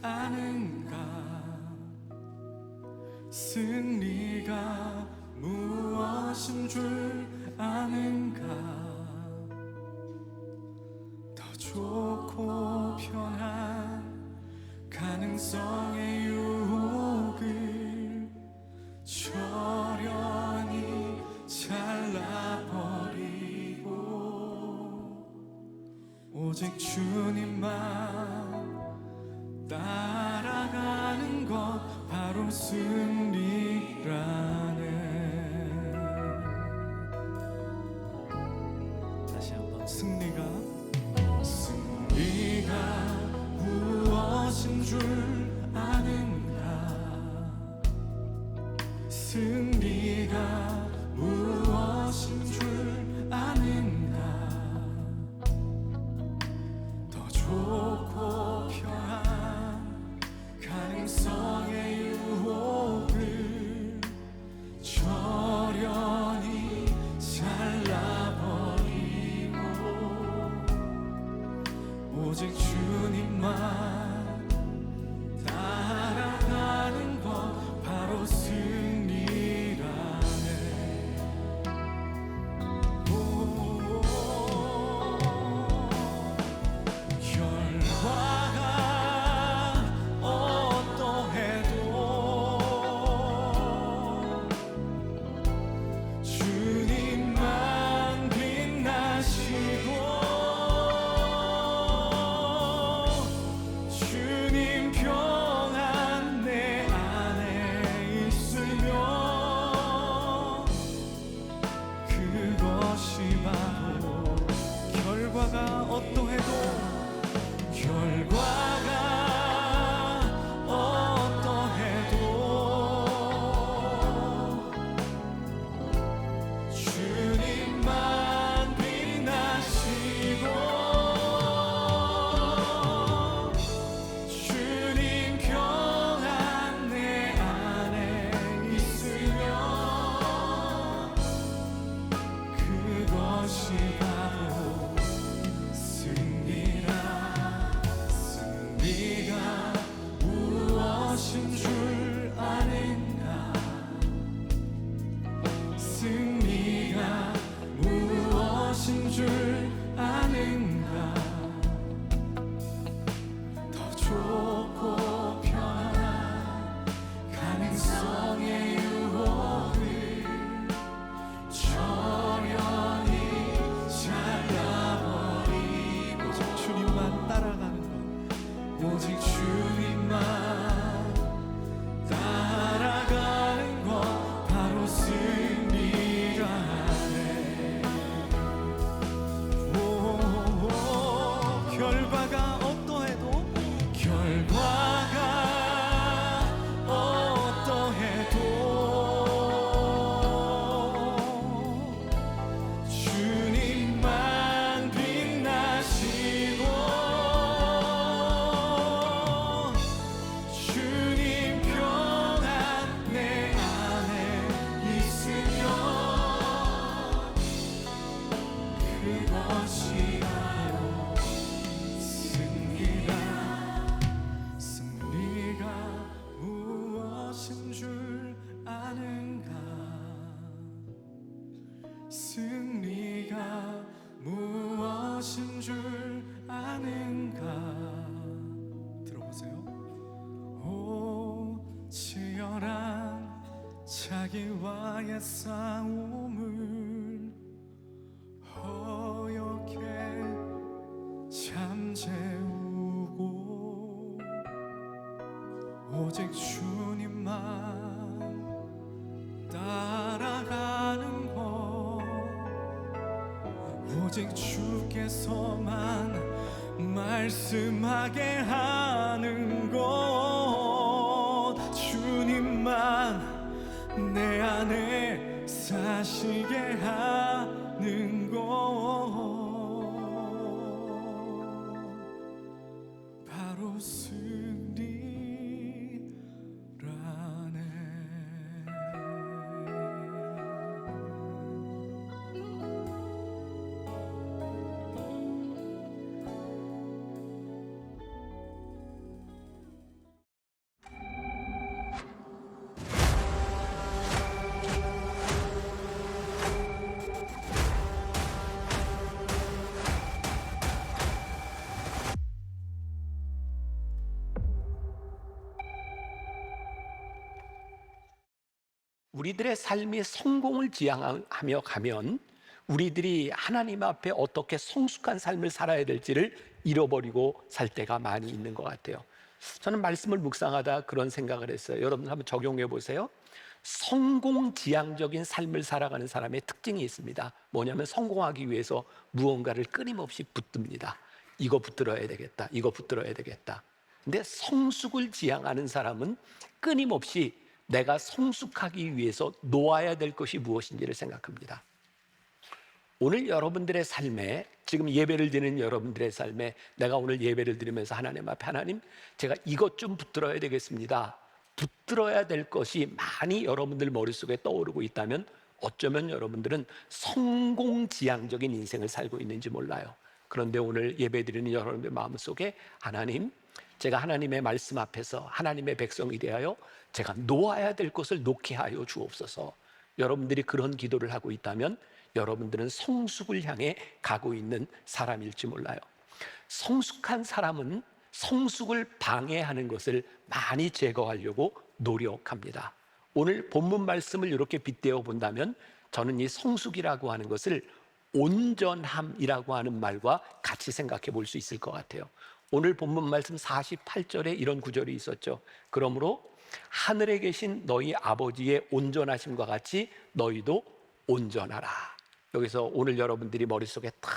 아는가? 승리가 무엇인 줄 아는가? 더 좋고 편한 가능성의 유혹을 저련히 잘라버리고 오직 주님만 따라가는 것 바로 승리라네. 다시 한번 승리가 무엇인 줄 아는가? 승리가 무엇인 줄 아는가? 더 좋고 편한 가능성의 유혹을 저련히 잘라버리고 오직 주님만 따라가는 것 바로 승리라네. 결과가 어떠해도 주님만 빛나시고 주님 평안 내 안에 있으면 그것이 바로 결과가 어떠해도 주님만 빛나시고 주님 평안 내 안에 있으면 그것이 바로 승리가 무엇인 줄 아는가? 승리가 무엇인 줄 아는가? 더 좋고 편한 가능성의 유혹을 저련히 잘라버리고 오직 주님만 따라가는 것 오직 주님만 따라가는 것 바로 승리라네. 결과가 어떠해도 주님만 빛나시고 주님 평안 내 안에 있으면 그것이 바로 승리가 무엇인 줄 아는가? 승리가 무엇인 줄 아는가? 들어보세요. 오 치열한 자기와의 싸움을 허옇게 잠재우고 오직 주님만 따라가는 것 오직 주께서만 말씀하게 하는 것 주님만 내 안에 사시게 하는 것 바로 승리라네. 우리들의 삶이 성공을 지향하며 가면 우리들이 하나님 앞에 어떻게 성숙한 삶을 살아야 될지를 잃어버리고 살 때가 많이 있는 것 같아요. 저는 말씀을 묵상하다 그런 생각을 했어요. 여러분 한번 적용해 보세요. 성공지향적인 삶을 살아가는 사람의 특징이 있습니다. 뭐냐면 성공하기 위해서 무언가를 끊임없이 붙듭니다. 이거 붙들어야 되겠다, 이거 붙들어야 되겠다. 근데 성숙을 지향하는 사람은 끊임없이 내가 성숙하기 위해서 놓아야 될 것이 무엇인지를 생각합니다. 오늘 여러분들의 삶에, 지금 예배를 드리는 여러분들의 삶에, 내가 오늘 예배를 드리면서 하나님 앞에, 하나님 제가 이것 좀 붙들어야 되겠습니다, 붙들어야 될 것이 많이 여러분들 머릿속에 떠오르고 있다면 어쩌면 여러분들은 성공지향적인 인생을 살고 있는지 몰라요. 그런데 오늘 예배드리는 여러분들 마음속에, 하나님 제가 하나님의 말씀 앞에서 하나님의 백성이 되하여 제가 놓아야 될 것을 놓게 하여 주옵소서. 여러분들이 그런 기도를 하고 있다면 여러분들은 성숙을 향해 가고 있는 사람일지 몰라요. 성숙한 사람은 성숙을 방해하는 것을 많이 제거하려고 노력합니다. 오늘 본문 말씀을 이렇게 빗대어 본다면 저는 이 성숙이라고 하는 것을 온전함이라고 하는 말과 같이 생각해 볼 수 있을 것 같아요. 오늘 본문 말씀 48절에 이런 구절이 있었죠. 그러므로 하늘에 계신 너희 아버지의 온전하심과 같이 너희도 온전하라. 여기서 오늘 여러분들이 머릿속에 탁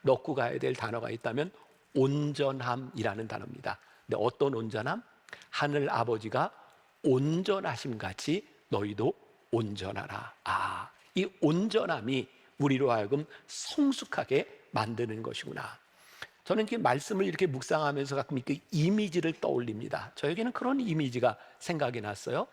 넣고 가야 될 단어가 있다면 온전함이라는 단어입니다. 근데 어떤 온전함? 하늘 아버지가 온전하심 같이 너희도 온전하라. 이 온전함이 우리로 하여금 성숙하게 만드는 것이구나. 저는 이렇게 말씀을 이렇게 묵상하면서 가끔 그 이미지를 떠올립니다. 저에게는 그런 이미지가 생각이 났어요.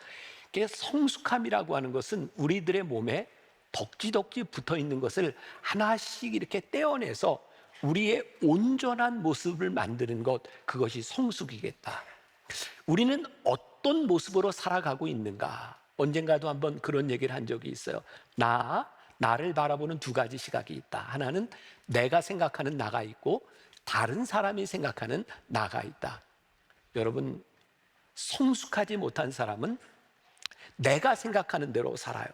성숙함이라고 하는 것은 우리들의 몸에 덕지덕지 붙어 있는 것을 하나씩 이렇게 떼어내서 우리의 온전한 모습을 만드는 것, 그것이 성숙이겠다. 우리는 어떤 모습으로 살아가고 있는가? 언젠가도 한번 그런 얘기를 한 적이 있어요. 나를 바라보는 두 가지 시각이 있다. 하나는 내가 생각하는 나가 있고 다른 사람이 생각하는 나가 있다. 여러분, 성숙하지 못한 사람은 내가 생각하는 대로 살아요.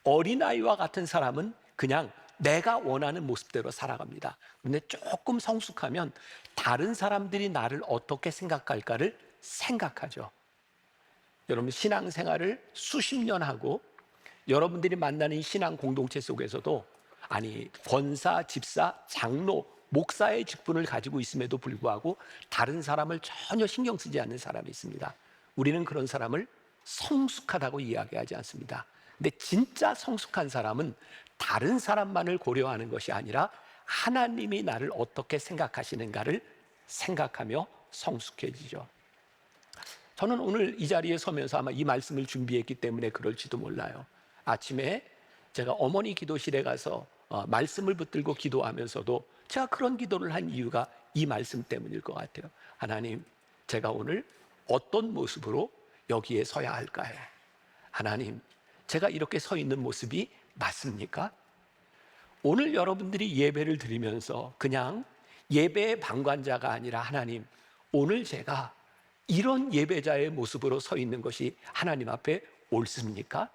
어린아이와 같은 사람은 그냥 내가 원하는 모습대로 살아갑니다. 그런데 조금 성숙하면 다른 사람들이 나를 어떻게 생각할까를 생각하죠. 여러분, 신앙생활을 수십 년 하고 여러분들이 만나는 신앙 공동체 속에서도 권사, 집사, 장로, 목사의 직분을 가지고 있음에도 불구하고 다른 사람을 전혀 신경 쓰지 않는 사람이 있습니다. 우리는 그런 사람을 성숙하다고 이야기하지 않습니다. 근데 진짜 성숙한 사람은 다른 사람만을 고려하는 것이 아니라 하나님이 나를 어떻게 생각하시는가를 생각하며 성숙해지죠. 저는 오늘 이 자리에 서면서 아마 이 말씀을 준비했기 때문에 그럴지도 몰라요. 아침에 제가 어머니 기도실에 가서 말씀을 붙들고 기도하면서도 제가 그런 기도를 한 이유가 이 말씀 때문일 것 같아요. 하나님, 제가 오늘 어떤 모습으로 여기에 서야 할까요? 하나님, 제가 이렇게 서 있는 모습이 맞습니까? 오늘 여러분들이 예배를 드리면서 그냥 예배의 방관자가 아니라, 하나님, 오늘 제가 이런 예배자의 모습으로 서 있는 것이 하나님 앞에 옳습니까?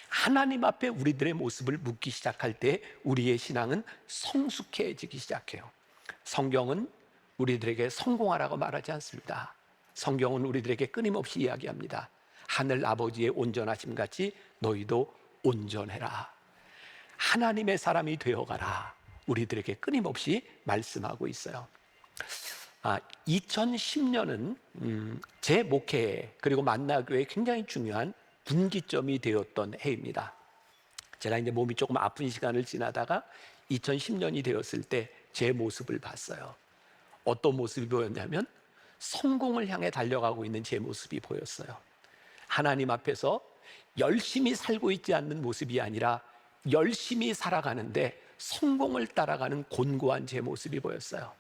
하나님 앞에 우리들의 모습을 묻기 시작할 때 우리의 신앙은 성숙해지기 시작해요. 성경은 우리들에게 성공하라고 말하지 않습니다. 성경은 우리들에게 끊임없이 이야기합니다. 하늘 아버지의 온전하심 같이 너희도 온전해라. 하나님의 사람이 되어가라. 우리들에게 끊임없이 말씀하고 있어요. 2010년은 제 목회 그리고 만나교회에 굉장히 중요한 분기점이 되었던 해입니다. 제가 이제 몸이 조금 아픈 시간을 지나다가 2010년이 되었을 때 제 모습을 봤어요. 어떤 모습이 보였냐면 성공을 향해 달려가고 있는 제 모습이 보였어요. 하나님 앞에서 열심히 살고 있지 않는 모습이 아니라 열심히 살아가는데 성공을 따라가는 곤고한 제 모습이 보였어요.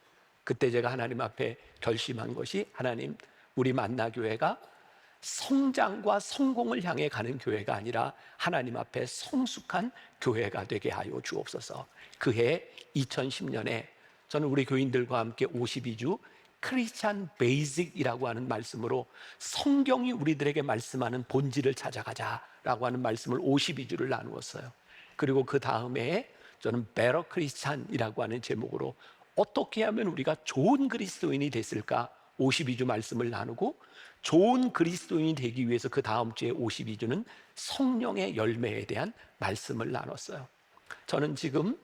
그때 제가 하나님 앞에 결심한 것이, 하나님, 우리 만나교회가 성장과 성공을 향해 가는 교회가 아니라 하나님 앞에 성숙한 교회가 되게 하여 주옵소서. 그해 2010년에 저는 우리 교인들과 함께 52주 크리스찬 베이직이라고 하는 말씀으로 성경이 우리들에게 말씀하는 본질을 찾아가자라고 하는 말씀을 52주를 나누었어요. 그리고 그 다음에 저는 베러 크리스찬이라고 하는 제목으로 어떻게 하면 우리가 좋은 그리스도인이 됐을까 52주 말씀을 나누고, 좋은 그리스도인이 되기 위해서 그 다음 주에 52주는 성령의 열매에 대한 말씀을 나눴어요. 저는 지금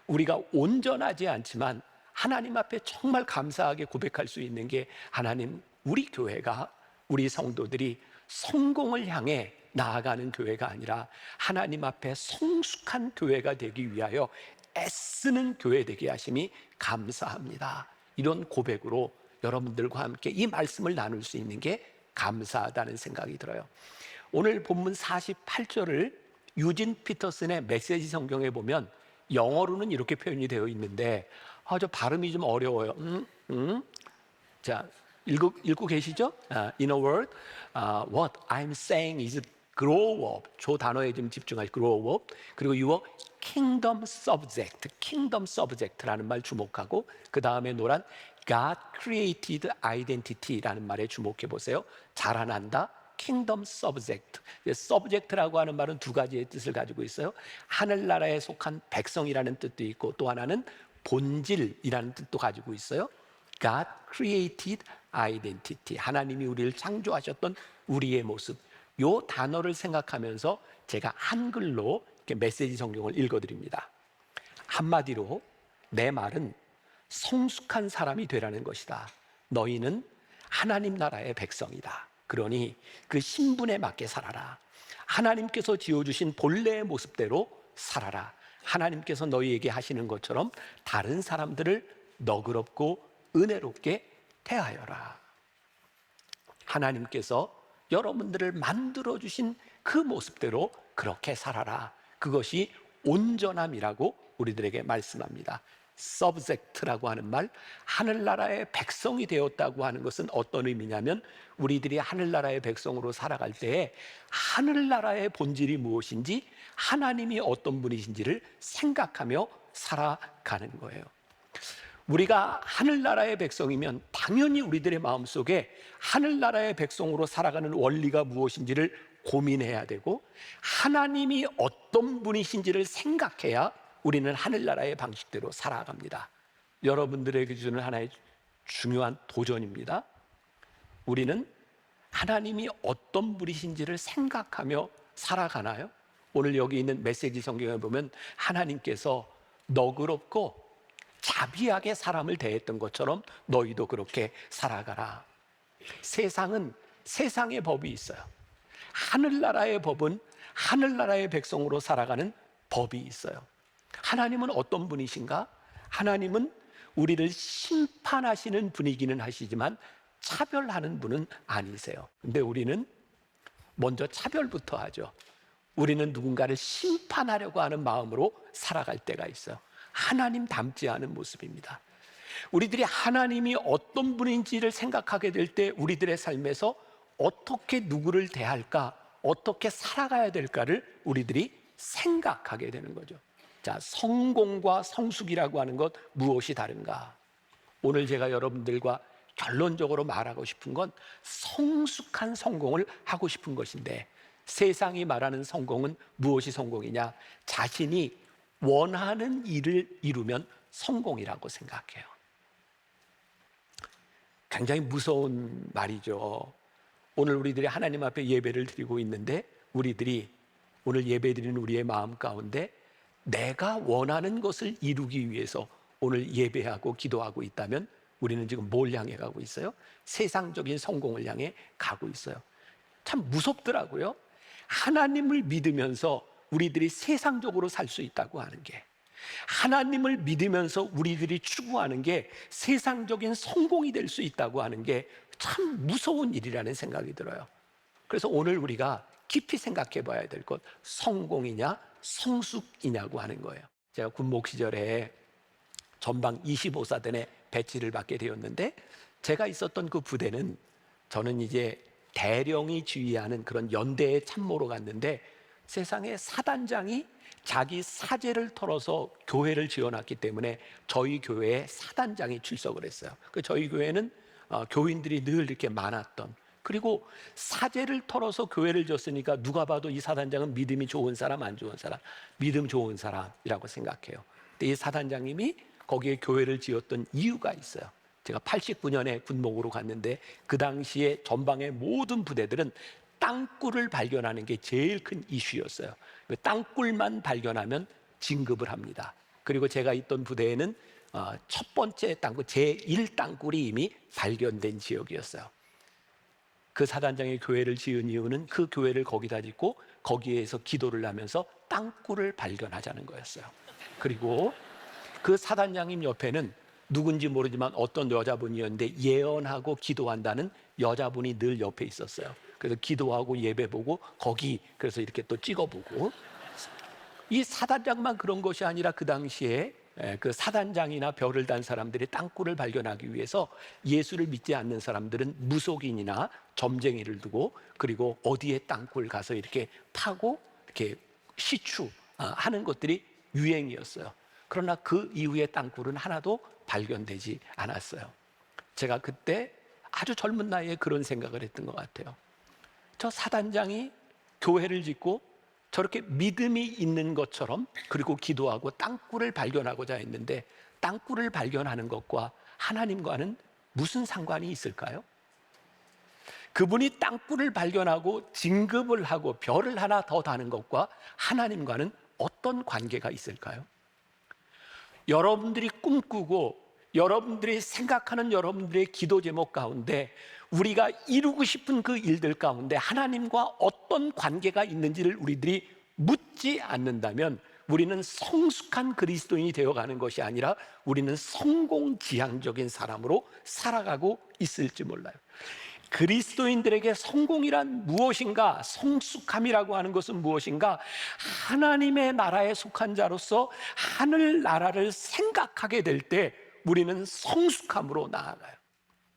우리가 온전하지 않지만 하나님 앞에 정말 감사하게 고백할 수 있는 게, 하나님, 우리 교회가, 우리 성도들이 성공을 향해 나아가는 교회가 아니라 하나님 앞에 성숙한 교회가 되기 위하여 애쓰는 교회 되게 하심이 감사합니다. 이런 고백으로 여러분들과 함께 이 말씀을 나눌 수 있는 게 감사하다는 생각이 들어요. 오늘 본문 48절을 유진 피터슨의 메시지 성경에 보면 영어로는 이렇게 표현이 되어 있는데 저 발음이 좀 어려워요. 자, 읽고 계시죠? In a word, what I'm saying is grow up. 저 단어에 좀 집중하시. grow up. 그리고 your kingdom subject라는 말 주목하고, 그 다음에 노란 God created identity라는 말에 주목해 보세요. 자라난다. kingdom subject. subject라고 하는 말은 두 가지의 뜻을 가지고 있어요. 하늘나라에 속한 백성이라는 뜻도 있고, 또 하나는 본질이라는 뜻도 가지고 있어요. God created identity. 하나님이 우리를 창조하셨던 우리의 모습. 요 단어를 생각하면서 제가 한글로 이렇게 메시지 성경을 읽어드립니다. 한마디로 내 말은 성숙한 사람이 되라는 것이다. 너희는 하나님 나라의 백성이다. 그러니 그 신분에 맞게 살아라. 하나님께서 지어주신 본래의 모습대로 살아라. 하나님께서 너희에게 하시는 것처럼 다른 사람들을 너그럽고 은혜롭게 대하여라. 하나님께서 여러분들을 만들어주신 그 모습대로 그렇게 살아라. 그것이 온전함이라고 우리들에게 말씀합니다. subject라고 하는 말, 하늘나라의 백성이 되었다고 하는 것은 어떤 의미냐면, 우리들이 하늘나라의 백성으로 살아갈 때에 하늘나라의 본질이 무엇인지, 하나님이 어떤 분이신지를 생각하며 살아가는 거예요. 우리가 하늘나라의 백성이면 당연히 우리들의 마음속에 하늘나라의 백성으로 살아가는 원리가 무엇인지를 고민해야 되고, 하나님이 어떤 분이신지를 생각해야 우리는 하늘나라의 방식대로 살아갑니다. 여러분들에게 주는 하나의 중요한 도전입니다. 우리는 하나님이 어떤 분이신지를 생각하며 살아가나요? 오늘 여기 있는 메시지 성경에 보면 하나님께서 너그럽고 자비하게 사람을 대했던 것처럼 너희도 그렇게 살아가라. 세상은 세상의 법이 있어요. 하늘나라의 법은 하늘나라의 백성으로 살아가는 법이 있어요. 하나님은 어떤 분이신가? 하나님은 우리를 심판하시는 분이기는 하시지만 차별하는 분은 아니세요. 근데 우리는 먼저 차별부터 하죠. 우리는 누군가를 심판하려고 하는 마음으로 살아갈 때가 있어요. 하나님 닮지 않은 모습입니다. 우리들이 하나님이 어떤 분인지를 생각하게 될 때 우리들의 삶에서 어떻게 누구를 대할까, 어떻게 살아가야 될까를 우리들이 생각하게 되는 거죠. 자, 성공과 성숙이라고 하는 것 무엇이 다른가? 오늘 제가 여러분들과 결론적으로 말하고 싶은 건 성숙한 성공을 하고 싶은 것인데, 세상이 말하는 성공은 무엇이 성공이냐? 자신이 원하는 일을 이루면 성공이라고 생각해요. 굉장히 무서운 말이죠. 오늘 우리들이 하나님 앞에 예배를 드리고 있는데, 우리들이 오늘 예배 드리는 우리의 마음 가운데 내가 원하는 것을 이루기 위해서 오늘 예배하고 기도하고 있다면 우리는 지금 뭘 향해 가고 있어요? 세상적인 성공을 향해 가고 있어요. 참 무섭더라고요. 하나님을 믿으면서 우리들이 세상적으로 살 수 있다고 하는 게, 하나님을 믿으면서 우리들이 추구하는 게 세상적인 성공이 될 수 있다고 하는 게 참 무서운 일이라는 생각이 들어요. 그래서 오늘 우리가 깊이 생각해 봐야 될 것, 성공이냐 성숙이냐고 하는 거예요. 제가 군목 시절에 전방 25사단에 배치를 받게 되었는데, 제가 있었던 그 부대는, 저는 이제 대령이 지휘하는 그런 연대에 참모로 갔는데, 세상에 사단장이 자기 사재를 털어서 교회를 지어놨기 때문에 저희 교회에 사단장이 출석을 했어요. 저희 교회는 교인들이 늘 이렇게 많았던, 그리고 사제를 털어서 교회를 졌으니까 누가 봐도 이 사단장은 믿음이 좋은 사람, 안 좋은 사람? 믿음 좋은 사람이라고 생각해요. 근데 이 사단장님이 거기에 교회를 지었던 이유가 있어요. 제가 89년에 군목으로 갔는데 그 당시에 전방의 모든 부대들은 땅굴을 발견하는 게 제일 큰 이슈였어요. 땅굴만 발견하면 진급을 합니다. 그리고 제가 있던 부대에는 첫 번째 땅굴, 제1땅굴이 이미 발견된 지역이었어요. 그 사단장이 교회를 지은 이유는 그 교회를 거기다 짓고 거기에서 기도를 하면서 땅굴을 발견하자는 거였어요. 그리고 그 사단장님 옆에는 누군지 모르지만 어떤 여자분이었는데 예언하고 기도한다는 여자분이 늘 옆에 있었어요. 그래서 기도하고 예배 보고 거기 그래서 이렇게 또 찍어보고, 이 사단장만 그런 것이 아니라 그 당시에 그 사단장이나 별을 단 사람들이 땅굴을 발견하기 위해서 예수를 믿지 않는 사람들은 무속인이나 점쟁이를 두고, 그리고 어디에 땅굴 가서 이렇게 파고 이렇게 시추하는 것들이 유행이었어요. 그러나 그 이후에 땅굴은 하나도 발견되지 않았어요. 제가 그때 아주 젊은 나이에 그런 생각을 했던 것 같아요. 저 사단장이 교회를 짓고 저렇게 믿음이 있는 것처럼, 그리고 기도하고 땅굴을 발견하고자 했는데 땅굴을 발견하는 것과 하나님과는 무슨 상관이 있을까요? 그분이 땅굴을 발견하고 진급을 하고 별을 하나 더 다는 것과 하나님과는 어떤 관계가 있을까요? 여러분들이 꿈꾸고 여러분들이 생각하는 여러분들의 기도 제목 가운데 우리가 이루고 싶은 그 일들 가운데 하나님과 어떤 관계가 있는지를 우리들이 묻지 않는다면 우리는 성숙한 그리스도인이 되어가는 것이 아니라 우리는 성공지향적인 사람으로 살아가고 있을지 몰라요. 그리스도인들에게 성공이란 무엇인가? 성숙함이라고 하는 것은 무엇인가? 하나님의 나라에 속한 자로서 하늘나라를 생각하게 될 때 우리는 성숙함으로 나아가요.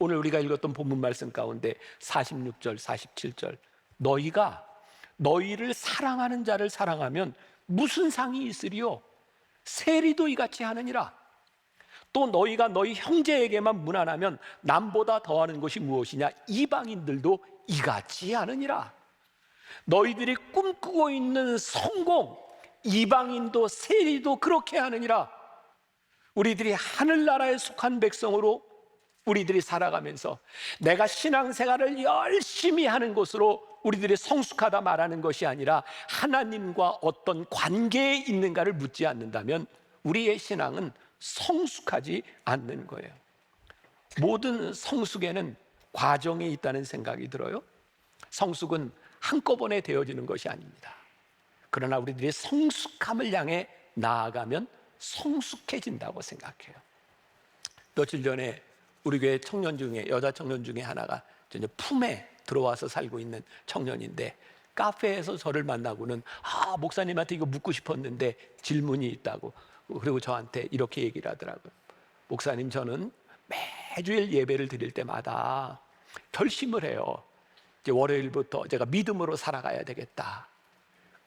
오늘 우리가 읽었던 본문 말씀 가운데 46절, 47절, 너희가 너희를 사랑하는 자를 사랑하면 무슨 상이 있으리요? 세리도 이같이 하느니라. 또 너희가 너희 형제에게만 무난하면 남보다 더하는 것이 무엇이냐? 이방인들도 이같이 하느니라. 너희들이 꿈꾸고 있는 성공, 이방인도 세리도 그렇게 하느니라. 우리들이 하늘나라에 속한 백성으로 우리들이 살아가면서 내가 신앙생활을 열심히 하는 것으로 우리들이 성숙하다 말하는 것이 아니라 하나님과 어떤 관계에 있는가를 묻지 않는다면 우리의 신앙은 성숙하지 않는 거예요. 모든 성숙에는 과정이 있다는 생각이 들어요. 성숙은 한꺼번에 되어지는 것이 아닙니다. 그러나 우리들이 성숙함을 향해 나아가면 성숙해진다고 생각해요. 며칠 전에 우리 교회 청년 중에, 여자 청년 중에 하나가 이제 품에 들어와서 살고 있는 청년인데 카페에서 저를 만나고는 목사님한테 이거 묻고 싶었는데 질문이 있다고, 그리고 저한테 이렇게 얘기를 하더라고요. 목사님, 저는 매주일 예배를 드릴 때마다 결심을 해요. 이제 월요일부터 제가 믿음으로 살아가야 되겠다.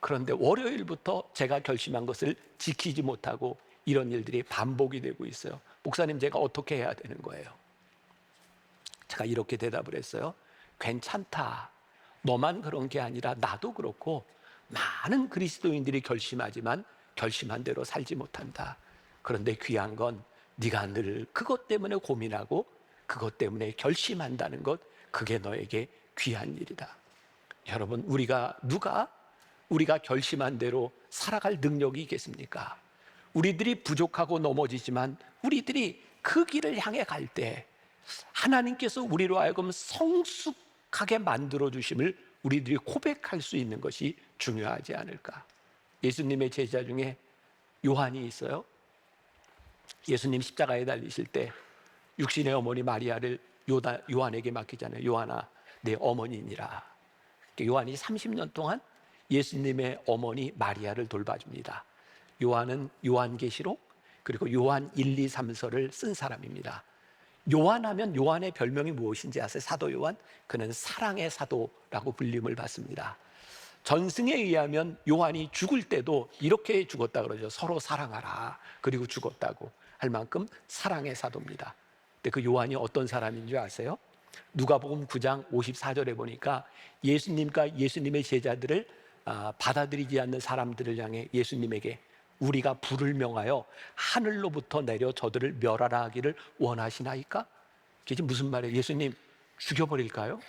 그런데 월요일부터 제가 결심한 것을 지키지 못하고 이런 일들이 반복이 되고 있어요. 목사님, 제가 어떻게 해야 되는 거예요? 제가 이렇게 대답을 했어요. 괜찮다. 너만 그런 게 아니라 나도 그렇고 많은 그리스도인들이 결심하지만 결심한 대로 살지 못한다. 그런데 귀한 건 네가 늘 그것 때문에 고민하고 그것 때문에 결심한다는 것, 그게 너에게 귀한 일이다. 여러분, 우리가 결심한 대로 살아갈 능력이 있겠습니까? 우리들이 부족하고 넘어지지만 우리들이 그 길을 향해 갈 때 하나님께서 우리로 하여금 성숙하게 만들어 주심을 우리들이 고백할 수 있는 것이 중요하지 않을까? 예수님의 제자 중에 요한이 있어요. 예수님 십자가에 달리실 때 육신의 어머니 마리아를 요한에게 맡기잖아요. 요한아, 내 어머니니라. 요한이 30년 동안 예수님의 어머니 마리아를 돌봐줍니다. 요한은 요한계시록 그리고 요한 1, 2, 3서를 쓴 사람입니다. 요한하면 요한의 별명이 무엇인지 아세요? 사도 요한? 그는 사랑의 사도라고 불림을 받습니다. 전승에 의하면 요한이 죽을 때도 이렇게 죽었다 그러죠. 서로 사랑하라. 그리고 죽었다고 할 만큼 사랑의 사도입니다. 근데 그 요한이 어떤 사람인 줄 아세요? 누가복음 9장 54절에 보니까 예수님과 예수님의 제자들을 받아들이지 않는 사람들을 향해 예수님에게 우리가 불을 명하여 하늘로부터 내려 저들을 멸하라 하기를 원하시나이까? 이게 무슨 말이에요? 예수님 죽여버릴까요?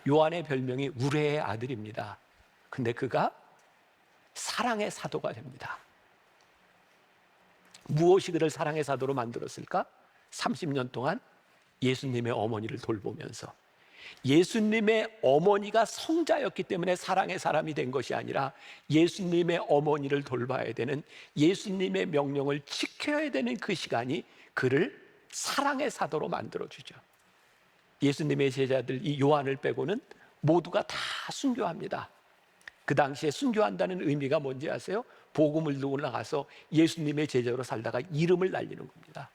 요한의 별명이 우레의 아들입니다. 근데 그가 사랑의 사도가 됩니다. 무엇이 그를 사랑의 사도로 만들었을까? 30년 동안 예수님의 어머니를 돌보면서, 예수님의 어머니가 성자였기 때문에 사랑의 사람이 된 것이 아니라 예수님의 어머니를 돌봐야 되는, 예수님의 명령을 지켜야 되는 그 시간이 그를 사랑의 사도로 만들어주죠. 예수님의 제자들 이 요한을 빼고는 모두가 다 순교합니다. 그 당시에 순교한다는 의미가 뭔지 아세요? 복음을 들고 나가서 예수님의 제자로 살다가 이름을 날리는 겁니다.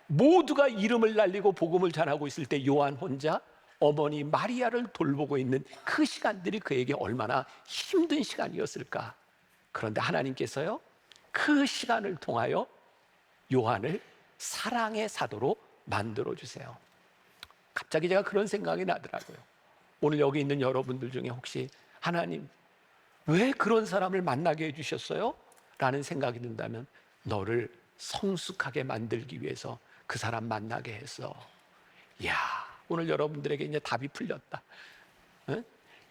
모두가 이름을 날리고 복음을 전하고 있을 때 요한 혼자 어머니 마리아를 돌보고 있는 그 시간들이 그에게 얼마나 힘든 시간이었을까. 그런데 하나님께서요, 그 시간을 통하여 요한을 사랑의 사도로 만들어주세요. 갑자기 제가 그런 생각이 나더라고요. 오늘 여기 있는 여러분들 중에 혹시 하나님 왜 그런 사람을 만나게 해주셨어요? 라는 생각이 든다면, 너를 성숙하게 만들기 위해서 그 사람 만나게 했어. 이야, 오늘 여러분들에게 이제 답이 풀렸다.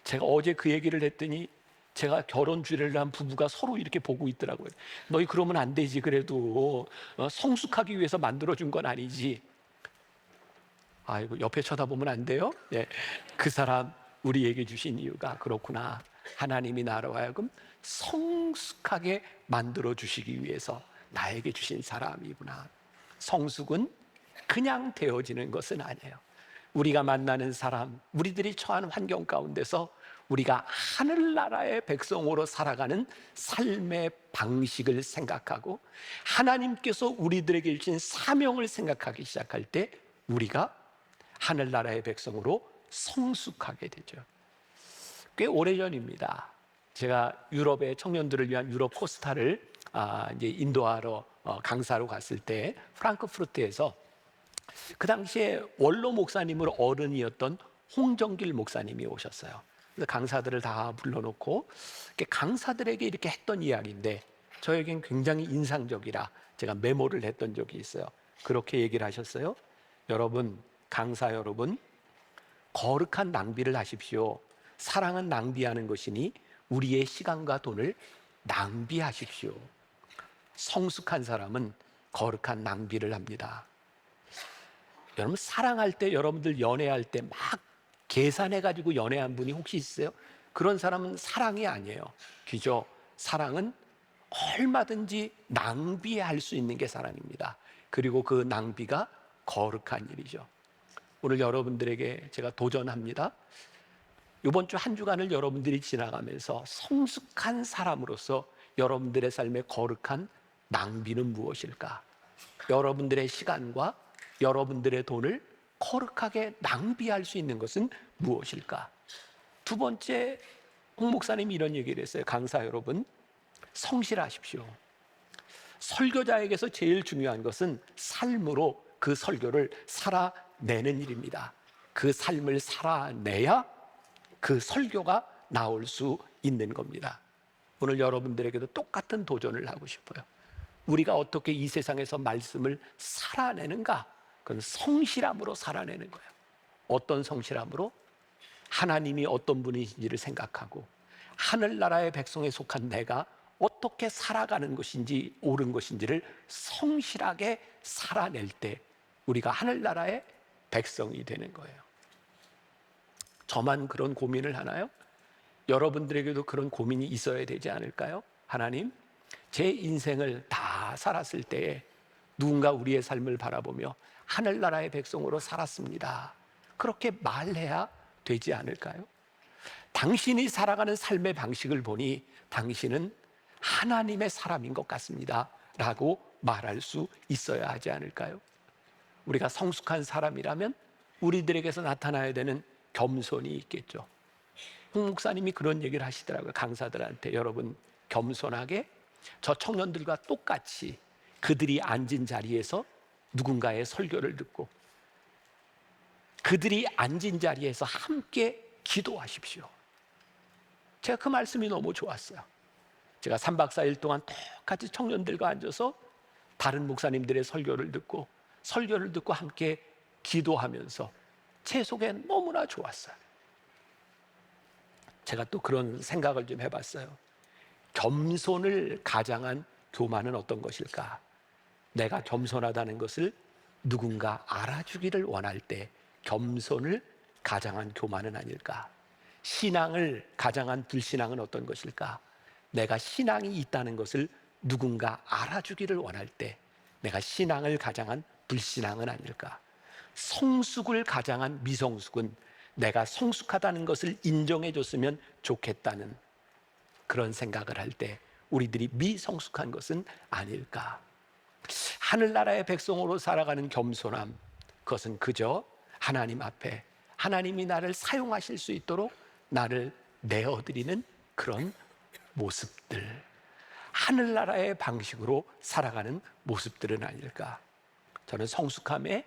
제가 어제 그 얘기를 했더니 제가 결혼 주례를 한 부부가 서로 이렇게 보고 있더라고요. 너희 그러면 안 되지. 그래도 성숙하기 위해서 만들어준 건 아니지. 아이고, 옆에 쳐다보면 안 돼요? 네. 그 사람 우리에게 주신 이유가 그렇구나. 하나님이 나로 하여금 성숙하게 만들어 주시기 위해서 나에게 주신 사람이구나. 성숙은 그냥 되어지는 것은 아니에요. 우리가 만나는 사람, 우리들이 처한 환경 가운데서 우리가 하늘나라의 백성으로 살아가는 삶의 방식을 생각하고 하나님께서 우리들에게 주신 사명을 생각하기 시작할 때 우리가 하늘나라의 백성으로 성숙하게 되죠. 꽤 오래전입니다. 제가 유럽의 청년들을 위한 유럽 코스타를 이제 인도하러 강사로 갔을 때 프랑크푸르트에서 그 당시에 원로 목사님으로 어른이었던 홍정길 목사님이 오셨어요. 그래서 강사들을 다 불러놓고 강사들에게 이렇게 했던 이야기인데 저에겐 굉장히 인상적이라 제가 메모를 했던 적이 있어요. 그렇게 얘기를 하셨어요. 여러분, 강사 여러분, 거룩한 낭비를 하십시오. 사랑은 낭비하는 것이니 우리의 시간과 돈을 낭비하십시오. 성숙한 사람은 거룩한 낭비를 합니다. 여러분, 사랑할 때, 여러분들 연애할 때 막 계산해가지고 연애한 분이 혹시 있어요? 그런 사람은 사랑이 아니에요. 그죠? 사랑은 얼마든지 낭비할 수 있는 게 사랑입니다. 그리고 그 낭비가 거룩한 일이죠. 오늘 여러분들에게 제가 도전합니다. 이번 주 한 주간을 여러분들이 지나가면서 성숙한 사람으로서 여러분들의 삶의 거룩한 낭비는 무엇일까? 여러분들의 시간과 여러분들의 돈을 거룩하게 낭비할 수 있는 것은 무엇일까? 두 번째, 홍 목사님이 이런 얘기를 했어요. 강사 여러분, 성실하십시오. 설교자에게서 제일 중요한 것은 삶으로 그 설교를 살아내는 일입니다. 그 삶을 살아내야 그 설교가 나올 수 있는 겁니다. 오늘 여러분들에게도 똑같은 도전을 하고 싶어요. 우리가 어떻게 이 세상에서 말씀을 살아내는가? 그건 성실함으로 살아내는 거예요. 어떤 성실함으로? 하나님이 어떤 분이신지를 생각하고 하늘나라의 백성에 속한 내가 어떻게 살아가는 것인지 옳은 것인지를 성실하게 살아낼 때 우리가 하늘나라의 백성이 되는 거예요. 저만 그런 고민을 하나요? 여러분들에게도 그런 고민이 있어야 되지 않을까요? 하나님, 제 인생을 다 살았을 때에 누군가 우리의 삶을 바라보며 하늘나라의 백성으로 살았습니다. 그렇게 말해야 되지 않을까요? 당신이 살아가는 삶의 방식을 보니 당신은 하나님의 사람인 것 같습니다. 라고 말할 수 있어야 하지 않을까요? 우리가 성숙한 사람이라면 우리들에게서 나타나야 되는 겸손이 있겠죠. 홍 목사님이 그런 얘기를 하시더라고요. 강사들한테, 여러분 겸손하게 저 청년들과 똑같이 그들이 앉은 자리에서 누군가의 설교를 듣고 그들이 앉은 자리에서 함께 기도하십시오. 제가 그 말씀이 너무 좋았어요. 제가 3박 4일 동안 똑같이 청년들과 앉아서 다른 목사님들의 설교를 듣고 함께 기도하면서 제 속에 너무나 좋았어요. 제가 또 그런 생각을 좀 해봤어요. 겸손을 가장한 교만은 어떤 것일까? 내가 겸손하다는 것을 누군가 알아주기를 원할 때 겸손을 가장한 교만은 아닐까? 신앙을 가장한 불신앙은 어떤 것일까? 내가 신앙이 있다는 것을 누군가 알아주기를 원할 때 내가 신앙을 가장한 불신앙은 아닐까? 성숙을 가장한 미성숙은 내가 성숙하다는 것을 인정해 줬으면 좋겠다는 그런 생각을 할 때 우리들이 미성숙한 것은 아닐까? 하늘나라의 백성으로 살아가는 겸손함, 그것은 그저 하나님 앞에 하나님이 나를 사용하실 수 있도록 나를 내어드리는 그런 모습들, 하늘나라의 방식으로 살아가는 모습들은 아닐까? 저는 성숙함에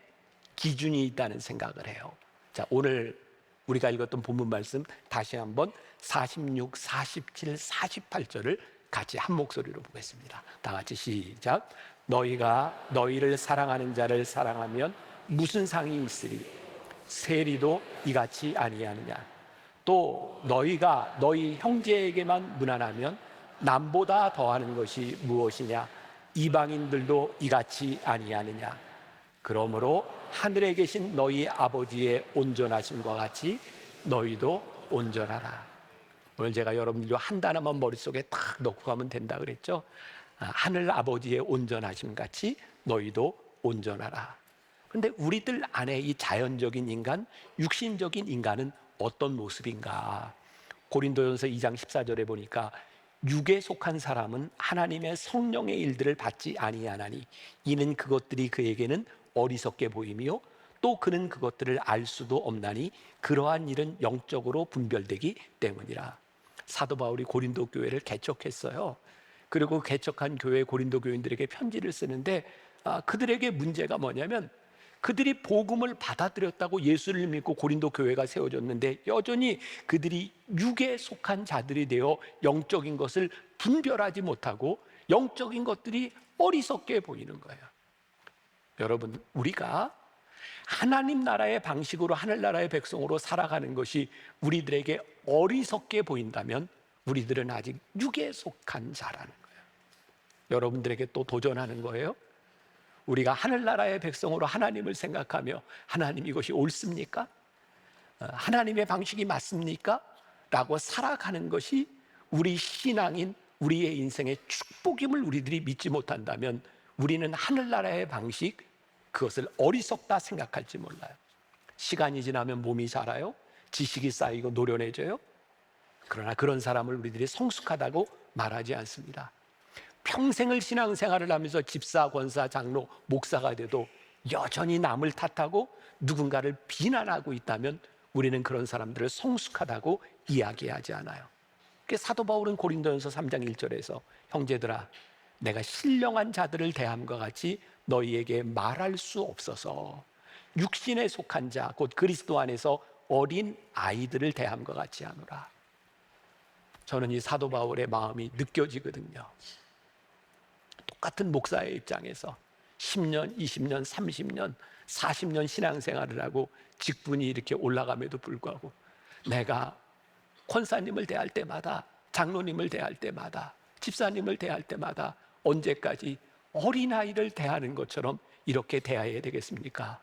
기준이 있다는 생각을 해요. 자, 오늘 우리가 읽었던 본문 말씀 다시 한번 46, 47, 48절을 같이 한 목소리로 보겠습니다. 다 같이 시작. 너희가 너희를 사랑하는 자를 사랑하면 무슨 상이 있으리? 세리도 이같이 아니하느냐? 또 너희가 너희 형제에게만 무난하면 남보다 더하는 것이 무엇이냐? 이방인들도 이같이 아니하느냐? 그러므로 하늘에 계신 너희 아버지의 온전하심과 같이 너희도 온전하라. 오늘 제가 여러분들도 한 단어만 머릿속에 딱 넣고 가면 된다 그랬죠. 하늘 아버지의 온전하심 같이 너희도 온전하라. 그런데 우리들 안에 이 자연적인 인간, 육신적인 인간은 어떤 모습인가? 고린도전서 2장 14절에 보니까 육에 속한 사람은 하나님의 성령의 일들을 받지 아니하나니 이는 그것들이 그에게는 어리석게 보이며 또 그는 그것들을 알 수도 없나니 그러한 일은 영적으로 분별되기 때문이라. 사도 바울이 고린도 교회를 개척했어요. 그리고 개척한 교회 고린도 교인들에게 편지를 쓰는데 그들에게 문제가 뭐냐면 그들이 복음을 받아들였다고 예수를 믿고 고린도 교회가 세워졌는데 여전히 그들이 육에 속한 자들이 되어 영적인 것을 분별하지 못하고 영적인 것들이 어리석게 보이는 거예요. 여러분, 우리가 하나님 나라의 방식으로 하늘나라의 백성으로 살아가는 것이 우리들에게 어리석게 보인다면 우리들은 아직 육에 속한 자라는 거예요. 여러분들에게 또 도전하는 거예요. 우리가 하늘나라의 백성으로 하나님을 생각하며 하나님 이것이 옳습니까? 하나님의 방식이 맞습니까? 라고 살아가는 것이 우리 신앙인 우리의 인생의 축복임을 우리들이 믿지 못한다면 우리는 하늘나라의 방식 그것을 어리석다 생각할지 몰라요. 시간이 지나면 몸이 자라요. 지식이 쌓이고 노련해져요. 그러나 그런 사람을 우리들이 성숙하다고 말하지 않습니다. 평생을 신앙생활을 하면서 집사, 권사, 장로, 목사가 돼도 여전히 남을 탓하고 누군가를 비난하고 있다면 우리는 그런 사람들을 성숙하다고 이야기하지 않아요. 그래서 사도 바울은 고린도전서 3장 1절에서 형제들아 내가 신령한 자들을 대함과 같이 너희에게 말할 수 없어서 육신에 속한 자 곧 그리스도 안에서 어린 아이들을 대함과 같이 하노라. 저는 이 사도 바울의 마음이 느껴지거든요. 똑같은 목사의 입장에서 10년, 20년, 30년, 40년 신앙생활을 하고 직분이 이렇게 올라감에도 불구하고 내가 권사님을 대할 때마다 장로님을 대할 때마다 집사님을 대할 때마다 언제까지 어린아이를 대하는 것처럼 이렇게 대해야 되겠습니까?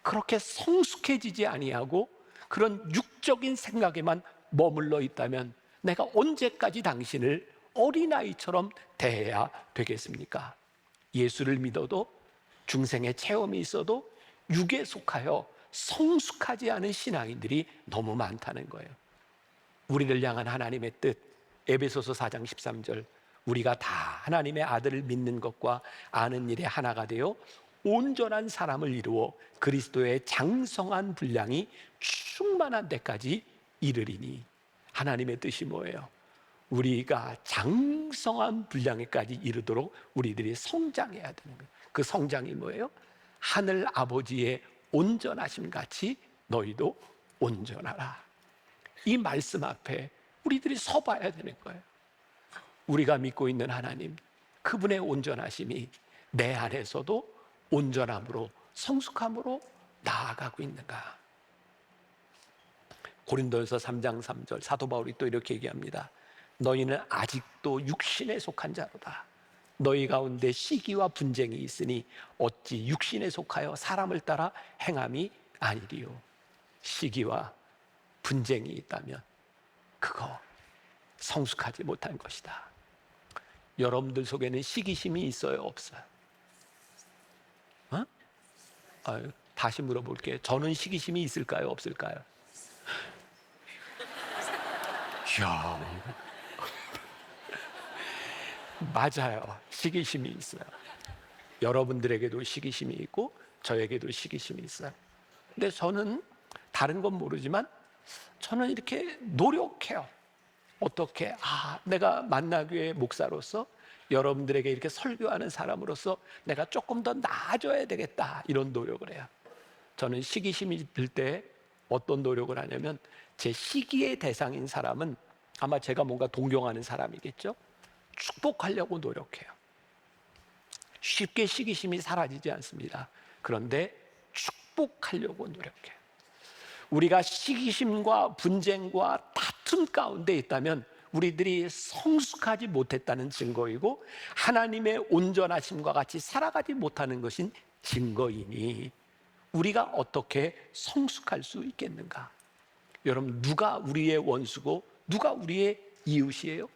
그렇게 성숙해지지 아니하고 그런 육적인 생각에만 머물러 있다면 내가 언제까지 당신을 어린아이처럼 대해야 되겠습니까? 예수를 믿어도 중생의 체험이 있어도 육에 속하여 성숙하지 않은 신앙인들이 너무 많다는 거예요. 우리를 향한 하나님의 뜻 에베소서 4장 13절 우리가 다 하나님의 아들을 믿는 것과 아는 일에 하나가 되어 온전한 사람을 이루어 그리스도의 장성한 분량이 충만한 데까지 이르리니 하나님의 뜻이 뭐예요? 우리가 장성한 분량에까지 이르도록 우리들이 성장해야 되는 거예요. 그 성장이 뭐예요? 하늘 아버지의 온전하심 같이 너희도 온전하라. 이 말씀 앞에 우리들이 서봐야 되는 거예요. 우리가 믿고 있는 하나님, 그분의 온전하심이 내 안에서도 온전함으로, 성숙함으로 나아가고 있는가? 고린도전서 3장 3절 사도 바울이 또 이렇게 얘기합니다. 너희는 아직도 육신에 속한 자로다. 너희 가운데 시기와 분쟁이 있으니 어찌 육신에 속하여 사람을 따라 행함이 아니리요. 시기와 분쟁이 있다면 그거 성숙하지 못한 것이다. 여러분들 속에는 시기심이 있어요, 없어요? 다시 물어볼게요. 저는 시기심이 있을까요, 없을까요? 이야, 맞아요. 시기심이 있어요. 여러분들에게도 시기심이 있고 저에게도 시기심이 있어요. 근데 저는 다른 건 모르지만 저는 이렇게 노력해요. 어떻게? 내가 만나교회 목사로서 여러분들에게 이렇게 설교하는 사람으로서 내가 조금 더 나아져야 되겠다, 이런 노력을 해요. 저는 시기심이 들 때 어떤 노력을 하냐면 제 시기의 대상인 사람은 아마 제가 뭔가 동경하는 사람이겠죠. 축복하려고 노력해요. 쉽게 시기심이 사라지지 않습니다. 그런데 축복하려고 노력해요. 우리가 시기심과 분쟁과 다툼 가운데 있다면 우리들이 성숙하지 못했다는 증거이고 하나님의 온전하심과 같이 살아가지 못하는 것인 증거이니 우리가 어떻게 성숙할 수 있겠는가? 여러분, 누가 우리의 원수고 누가 우리의 이웃이에요?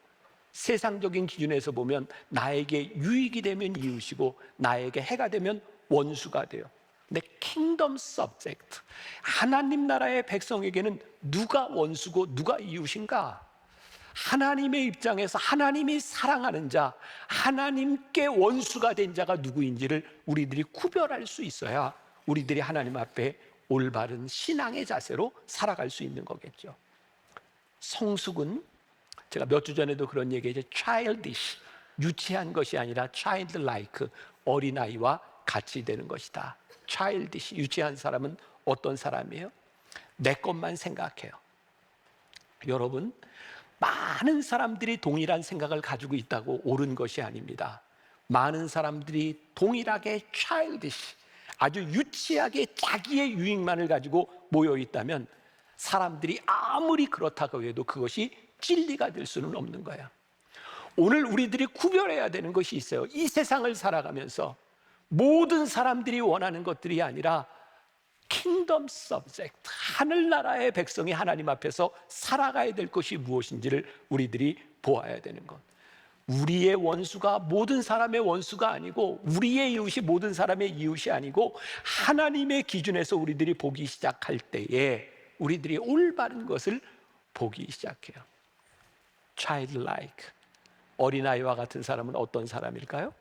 세상적인 기준에서 보면 나에게 유익이 되면 이웃이고 나에게 해가 되면 원수가 돼요. 근데 킹덤 서브젝트, 하나님 나라의 백성에게는 누가 원수고 누가 이웃인가? 하나님의 입장에서 하나님이 사랑하는 자, 하나님께 원수가 된 자가 누구인지를 우리들이 구별할 수 있어야 우리들이 하나님 앞에 올바른 신앙의 자세로 살아갈 수 있는 거겠죠. 성숙은 제가 몇 주 전에도 그런 얘기했죠. childish, 유치한 것이 아니라 childlike, 어린아이와 같이 되는 것이다. childish, 유치한 사람은 어떤 사람이에요? 내 것만 생각해요. 여러분, 많은 사람들이 동일한 생각을 가지고 있다고 옳은 것이 아닙니다. 많은 사람들이 동일하게 childish, 아주 유치하게 자기의 유익만을 가지고 모여 있다면 사람들이 아무리 그렇다고 해도 그것이 진리가 될 수는 없는 거야. 오늘 우리들이 구별해야 되는 것이 있어요. 이 세상을 살아가면서 모든 사람들이 원하는 것들이 아니라 킹덤 서브젝트, 하늘나라의 백성이 하나님 앞에서 살아가야 될 것이 무엇인지를 우리들이 보아야 되는 것. 우리의 원수가 모든 사람의 원수가 아니고 우리의 이웃이 모든 사람의 이웃이 아니고 하나님의 기준에서 우리들이 보기 시작할 때에 우리들이 올바른 것을 보기 시작해요. childlike, 어린아이와 같은 사람은 어떤 사람일까요?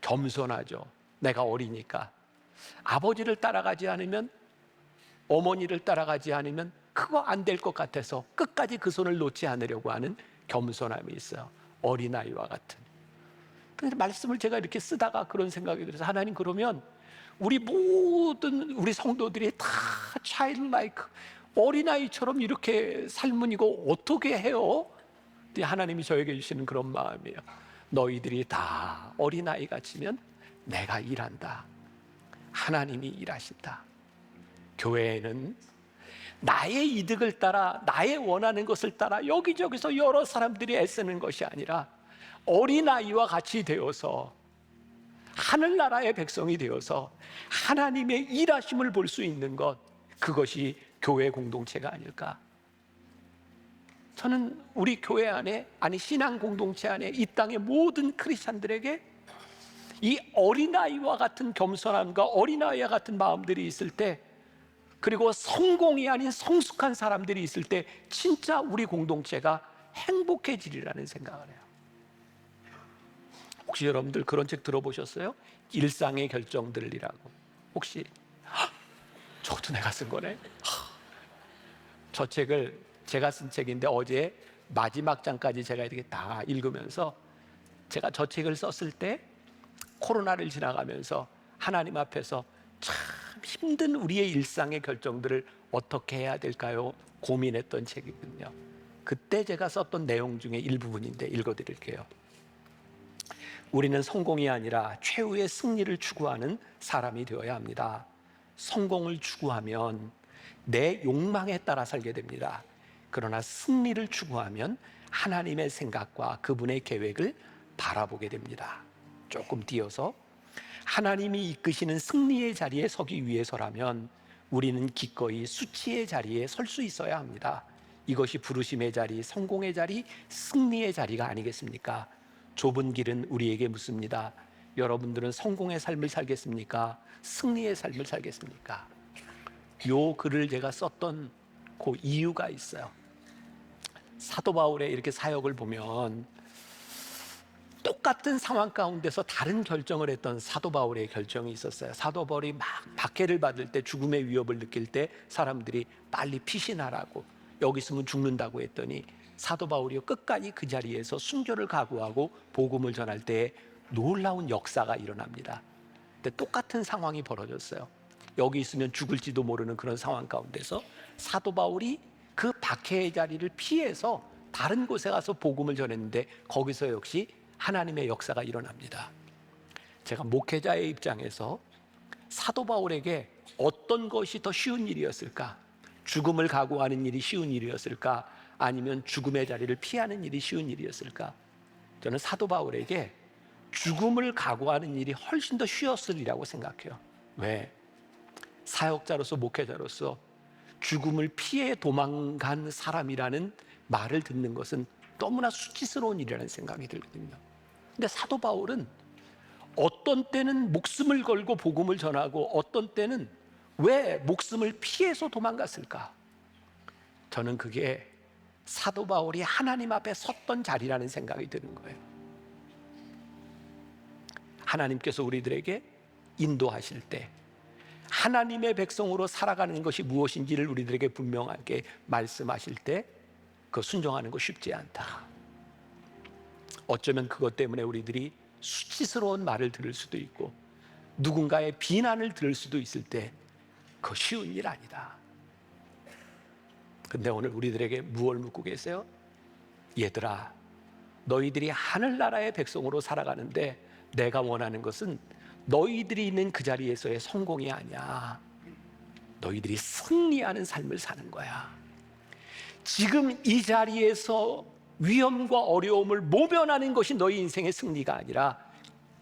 겸손하죠. 내가 어리니까. 아버지를 따라가지 않으면, 어머니를 따라가지 않으면 그거 안 될 것 같아서 끝까지 그 손을 놓지 않으려고 하는 겸손함이 있어요. 어린아이와 같은. 그런데 말씀을 제가 이렇게 쓰다가 그런 생각이 들어서, 하나님, 그러면 우리 모든 우리 성도들이 다 childlike, 어린아이처럼 이렇게 삶은 이거 어떻게 해요? 하나님이 저에게 주시는 그런 마음이에요. 너희들이 다 어린아이 같으면 내가 일한다. 하나님이 일하신다. 교회에는 나의 이득을 따라, 나의 원하는 것을 따라 여기저기서 여러 사람들이 애쓰는 것이 아니라 어린아이와 같이 되어서 하늘나라의 백성이 되어서 하나님의 일하심을 볼 수 있는 것, 그것이 교회 공동체가 아닐까. 저는 우리 교회 안에, 아니 신앙 공동체 안에 이 땅의 모든 크리스찬들에게 이 어린아이와 같은 겸손함과 어린아이와 같은 마음들이 있을 때, 그리고 성공이 아닌 성숙한 사람들이 있을 때 진짜 우리 공동체가 행복해지리라는 생각을 해요. 혹시 여러분들 그런 책 들어보셨어요? 일상의 결정들이라고. 혹시? 저것도 내가 쓴 거네. 저 책을 제가 쓴 책인데 어제 마지막 장까지 제가 이렇게 다 읽으면서, 제가 저 책을 썼을 때 코로나를 지나가면서 하나님 앞에서 참 힘든 우리의 일상의 결정들을 어떻게 해야 될까요? 고민했던 책이거든요. 그때 제가 썼던 내용 중에 일부분인데 읽어드릴게요. 우리는 성공이 아니라 최후의 승리를 추구하는 사람이 되어야 합니다. 성공을 추구하면 내 욕망에 따라 살게 됩니다. 그러나 승리를 추구하면 하나님의 생각과 그분의 계획을 바라보게 됩니다. 조금 띄어서 하나님이 이끄시는 승리의 자리에 서기 위해서라면 우리는 기꺼이 수치의 자리에 설 수 있어야 합니다. 이것이 부르심의 자리, 성공의 자리, 승리의 자리가 아니겠습니까? 좁은 길은 우리에게 묻습니다. 여러분들은 성공의 삶을 살겠습니까? 승리의 삶을 살겠습니까? 요 글을 제가 썼던 그 이유가 있어요. 사도 바울의 이렇게 사역을 보면 똑같은 상황 가운데서 다른 결정을 했던 사도 바울의 결정이 있었어요. 사도 바울이 막 박해를 받을 때, 죽음의 위협을 느낄 때 사람들이 빨리 피신하라고, 여기 있으면 죽는다고 했더니 사도 바울이 끝까지 그 자리에서 순교를 각오하고 복음을 전할 때 놀라운 역사가 일어납니다. 근데 똑같은 상황이 벌어졌어요. 여기 있으면 죽을지도 모르는 그런 상황 가운데서 사도 바울이 그 박해의 자리를 피해서 다른 곳에 가서 복음을 전했는데 거기서 역시 하나님의 역사가 일어납니다. 제가 목회자의 입장에서 사도 바울에게 어떤 것이 더 쉬운 일이었을까? 죽음을 각오하는 일이 쉬운 일이었을까? 아니면 죽음의 자리를 피하는 일이 쉬운 일이었을까? 저는 사도 바울에게 죽음을 각오하는 일이 훨씬 더 쉬웠으리라고 생각해요. 왜? 사역자로서, 목회자로서 죽음을 피해 도망간 사람이라는 말을 듣는 것은 너무나 수치스러운 일이라는 생각이 들거든요. 근데 사도 바울은 어떤 때는 목숨을 걸고 복음을 전하고 어떤 때는 왜 목숨을 피해서 도망갔을까? 저는 그게 사도 바울이 하나님 앞에 섰던 자리라는 생각이 드는 거예요. 하나님께서 우리들에게 인도하실 때 하나님의 백성으로 살아가는 것이 무엇인지를 우리들에게 분명하게 말씀하실 때 그 순종하는 거 쉽지 않다. 어쩌면 그것 때문에 우리들이 수치스러운 말을 들을 수도 있고 누군가의 비난을 들을 수도 있을 때 그거 쉬운 일 아니다. 근데 오늘 우리들에게 무엇을 묻고 계세요? 얘들아, 너희들이 하늘나라의 백성으로 살아가는데 내가 원하는 것은 너희들이 있는 그 자리에서의 성공이 아니야. 너희들이 승리하는 삶을 사는 거야. 지금 이 자리에서 위험과 어려움을 모면하는 것이 너희 인생의 승리가 아니라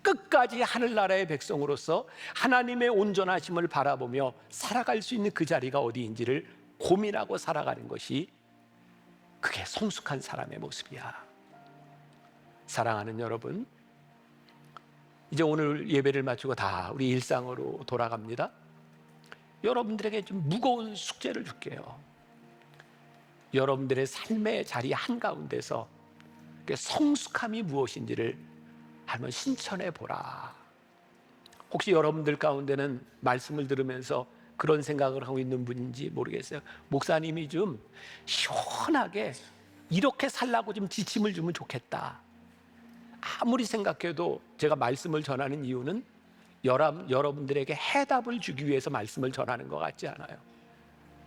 끝까지 하늘나라의 백성으로서 하나님의 온전하심을 바라보며 살아갈 수 있는 그 자리가 어디인지를 고민하고 살아가는 것이 그게 성숙한 사람의 모습이야. 사랑하는 여러분, 이제 오늘 예배를 마치고 다 우리 일상으로 돌아갑니다. 여러분들에게 좀 무거운 숙제를 줄게요. 여러분들의 삶의 자리 한가운데서 성숙함이 무엇인지를 한번 신천해 보라. 혹시 여러분들 가운데는 말씀을 들으면서 그런 생각을 하고 있는 분인지 모르겠어요. 목사님이 좀 시원하게 이렇게 살라고 좀 지침을 주면 좋겠다. 아무리 생각해도 제가 말씀을 전하는 이유는 여러분들에게 해답을 주기 위해서 말씀을 전하는 것 같지 않아요.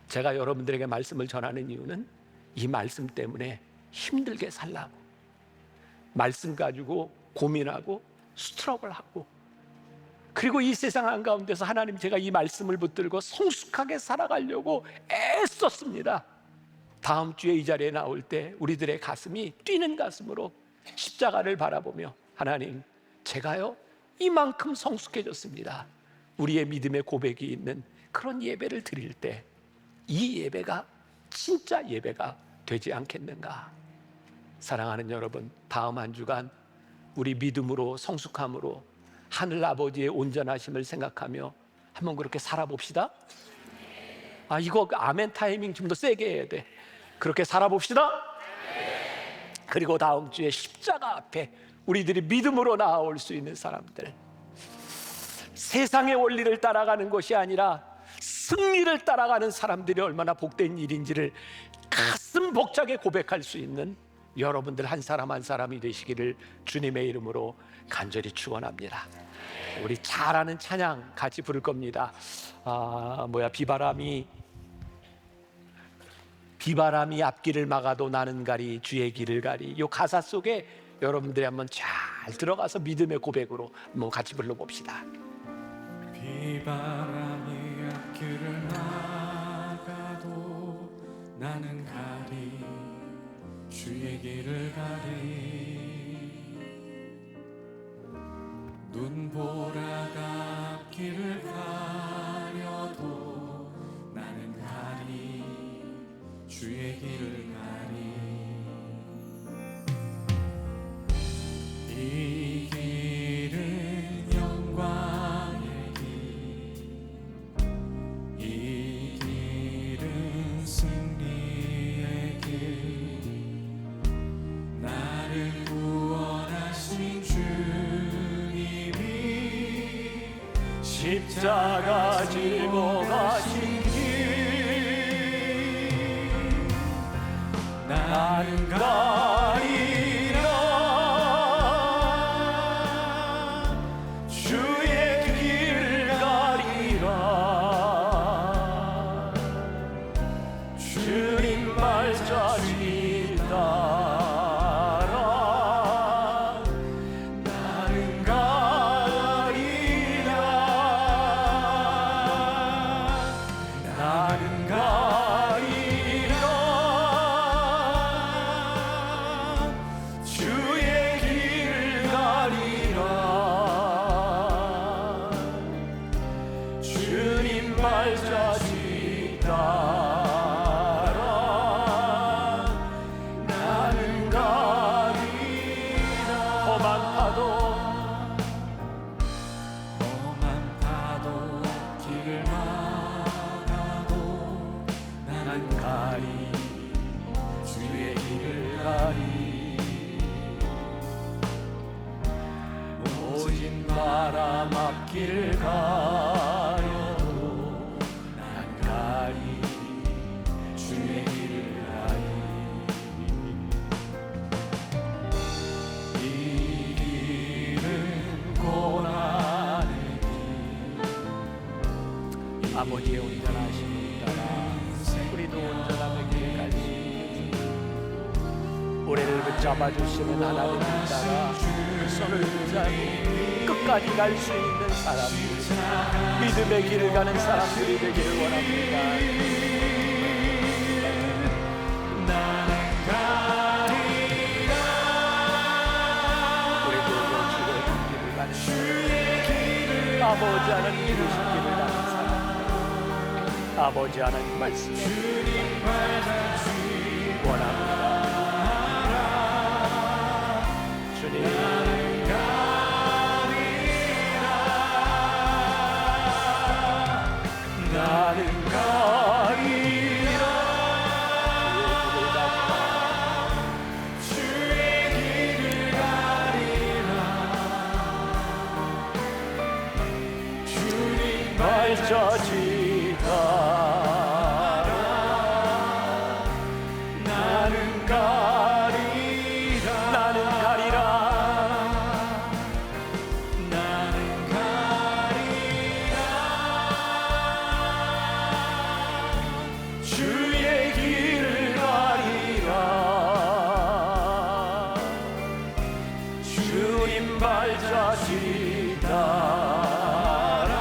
제가 여러분들에게 말씀을 전하는 이유는 이 말씀 때문에 힘들게 살라고, 말씀 가지고 고민하고 스트러글하고, 그리고 이 세상 한가운데서 하나님, 제가 이 말씀을 붙들고 성숙하게 살아가려고 애썼습니다. 다음 주에 이 자리에 나올 때 우리들의 가슴이 뛰는 가슴으로 십자가를 바라보며, 하나님, 제가요 이만큼 성숙해졌습니다. 우리의 믿음의 고백이 있는 그런 예배를 드릴 때 이 예배가 진짜 예배가 되지 않겠는가? 사랑하는 여러분, 다음 한 주간 우리 믿음으로, 성숙함으로 하늘 아버지의 온전하심을 생각하며 한번 그렇게 살아봅시다. 이거 아멘 타이밍 좀 더 세게 해야 돼. 그렇게 살아봅시다. 그리고 다음 주에 십자가 앞에 우리들이 믿음으로 나아올 수 있는 사람들, 세상의 원리를 따라가는 것이 아니라 승리를 따라가는 사람들이 얼마나 복된 일인지를 가슴 벅차게 고백할 수 있는 여러분들 한 사람 한 사람이 되시기를 주님의 이름으로 간절히 축원합니다. 우리 잘 아는 찬양 같이 부를 겁니다. 비바람이 앞길을 막아도 나는 가리 주의 길을 가리. 이 가사 속에 여러분들이 한번 잘 들어가서 믿음의 고백으로 한번 같이 불러봅시다. 비바람이 앞길을 막아도 나는 가리 주의 길을 가리. 눈보라가 앞길을 가려도 나는 가리 주의 길을 가리. 이 길은 영광의 길, 이 길은 승리의 길. 나를 구원하신 주님이 십자가 지고 가신 길. 나는 가리라 주의 길 가리라. 주님 발자취 따라 나는 가리라. 나는 가리라 주의 길 가리라. 주님 발자취 따라 나는 가리라. 험한 파도 길을 막아도 나는 가리 주의 길을 가리. 오진 바람 앞길 가려도 난 가리 주의 길을 가리. 이 길은 고난의 길. 아버지의 온전하심을 따라 우리도 온전함의 길을 갈 수 있게 우리를 붙잡아 주시는 하나님을 따라 그 손을 붙잡고 끝까지 갈 수 있는 사람들, 믿음의 길을 가는 사람들이 되기를 원합니다. 나는 가리라 우리도 주의 길을 가는 사람, 아버지 하나님 이루신 길을 가는 사람, 아버지 하나님 말씀에 원합니다. 주님 나는 가리라 주의 길을 가리라. 주님 발자취 따라 나는 가리라. 나는 가리라. 나는 가리라 주의 길을 가리라. 주님 발자취 따라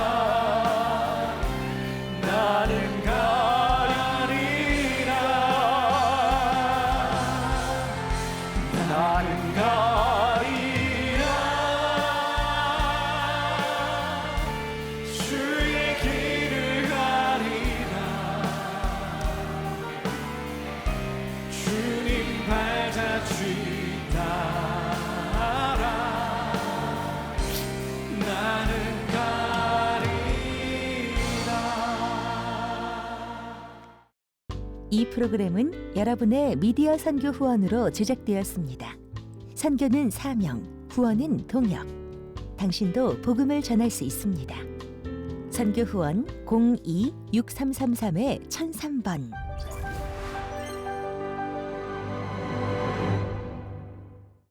나는 가리라. 나는 가리라 주의 길을 가리라. 주님 발자취 따라 나는 가리라. 이 프로그램은 여러분의 미디어 선교 후원으로 제작되었습니다. 선교는 사명, 후원은 동역. 당신도 복음을 전할 수 있습니다. 선교 후원 02-6333-1003번